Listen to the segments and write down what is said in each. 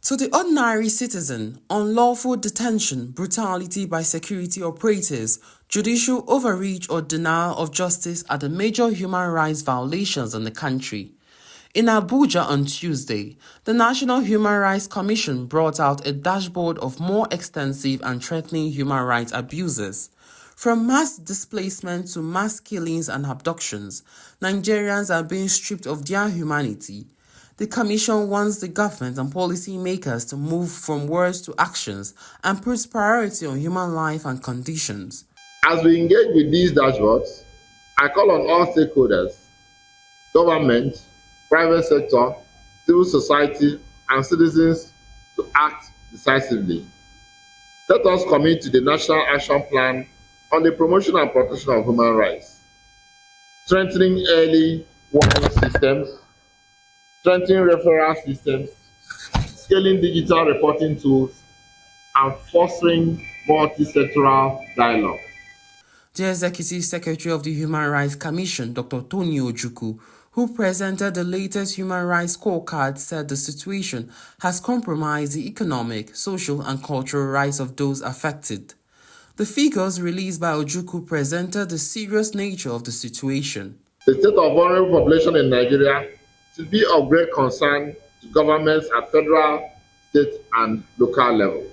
To the ordinary citizen, unlawful detention, brutality by security operatives, judicial overreach or denial of justice are the major human rights violations in the country. In Abuja on Tuesday, the National Human Rights Commission brought out a dashboard of more extensive and threatening human rights abuses. From mass displacement to mass killings and abductions, Nigerians are being stripped of their humanity. The Commission wants the government and policymakers to move from words to actions and put priority on human life and conditions. As we engage with these dashboards, I call on all stakeholders, government, private sector, civil society, and citizens to act decisively. Let us commit to the National Action Plan on the promotion and protection of human rights, strengthening early warning systems, strengthening referral systems, scaling digital reporting tools, and fostering multi-sectoral dialogue. The Executive Secretary of the Human Rights Commission, Dr. Tony Ojukwu, who presented the latest human rights scorecard, said the situation has compromised the economic, social, and cultural rights of those affected. The figures released by Ojukwu presented the serious nature of the situation. The state of vulnerable population in Nigeria should be of great concern to governments at federal, state, and local levels.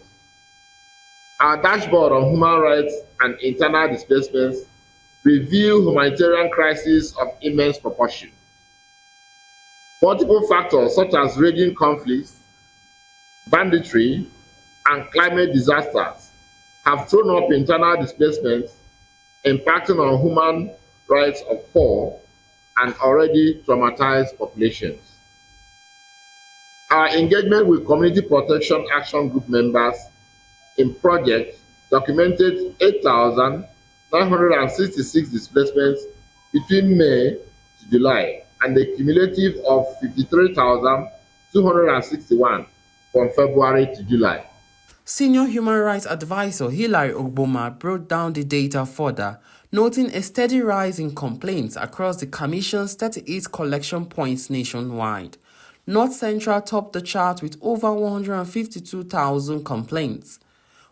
Our dashboard on human rights and internal displacements reveal humanitarian crises of immense proportion. Multiple factors such as raging conflicts, banditry, and climate disasters have thrown up internal displacements, impacting on human rights of poor and already traumatized populations. Our engagement with Community Protection Action Group members in projects documented 8,966 displacements between May to July and a cumulative of 53,261 from February to July. Senior Human Rights Advisor Hilary Ogboma broke down the data further, noting a steady rise in complaints across the Commission's 38 collection points nationwide. North Central topped the chart with over 152,000 complaints,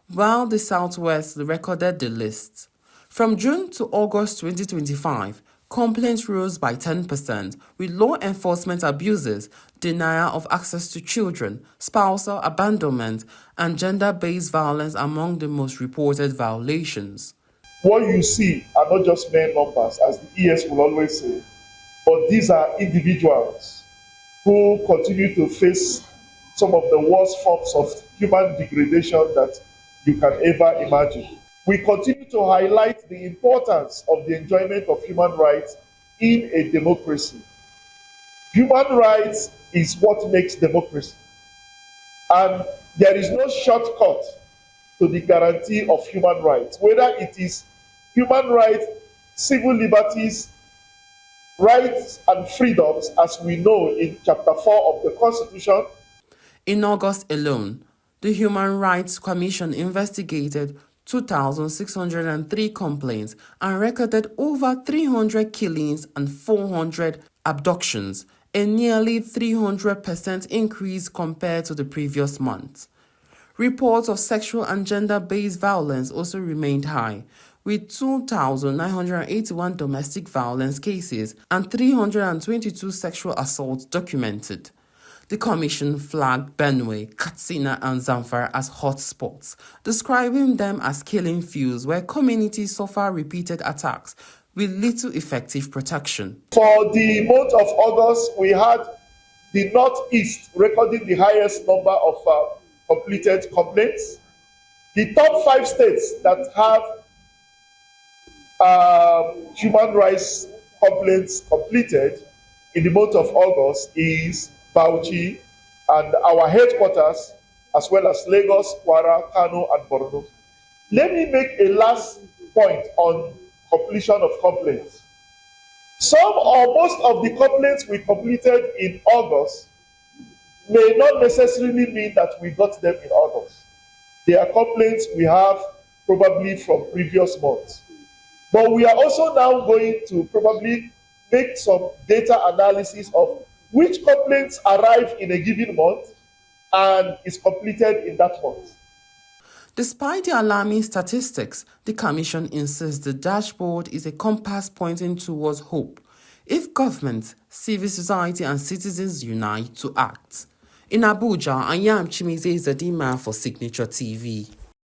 while the Southwest recorded the list. From June to August 2025, complaints rose by 10%, with law enforcement abuses, denial of access to children, spousal abandonment, and gender-based violence among the most reported violations. What you see are not just mere numbers, as the ES will always say, but these are individuals who continue to face some of the worst forms of human degradation that you can ever imagine. We continue to highlight the importance of the enjoyment of human rights in a democracy. Human rights is what makes democracy. And there is no shortcut to the guarantee of human rights, whether it is human rights, civil liberties, rights and freedoms, as we know in Chapter 4 of the Constitution. In August alone, the Human Rights Commission investigated 2,603 complaints and recorded over 300 killings and 400 abductions, a nearly 300% increase compared to the previous month. Reports of sexual and gender-based violence also remained high, with 2,981 domestic violence cases and 322 sexual assaults documented. The Commission flagged Benue, Katsina, and Zamfara as hotspots, describing them as killing fields where communities suffer repeated attacks with little effective protection. For the month of August, we had the Northeast recording the highest number of completed complaints. The top 5 states that have human rights complaints completed in the month of August is Bauchi and our headquarters, as well as Lagos, Kwara, Kano, and Borno. Let me make a last point on completion of complaints. Some or most of the complaints we completed in August may not necessarily mean that we got them in August. They are complaints we have probably from previous months. But we are also now going to probably make some data analysis of which complaints arrive in a given month and is completed in that month. Despite the alarming statistics, the Commission insists the dashboard is a compass pointing towards hope if government, civil society and citizens unite to act. In Abuja, I am Chimize Zadima for Signature TV.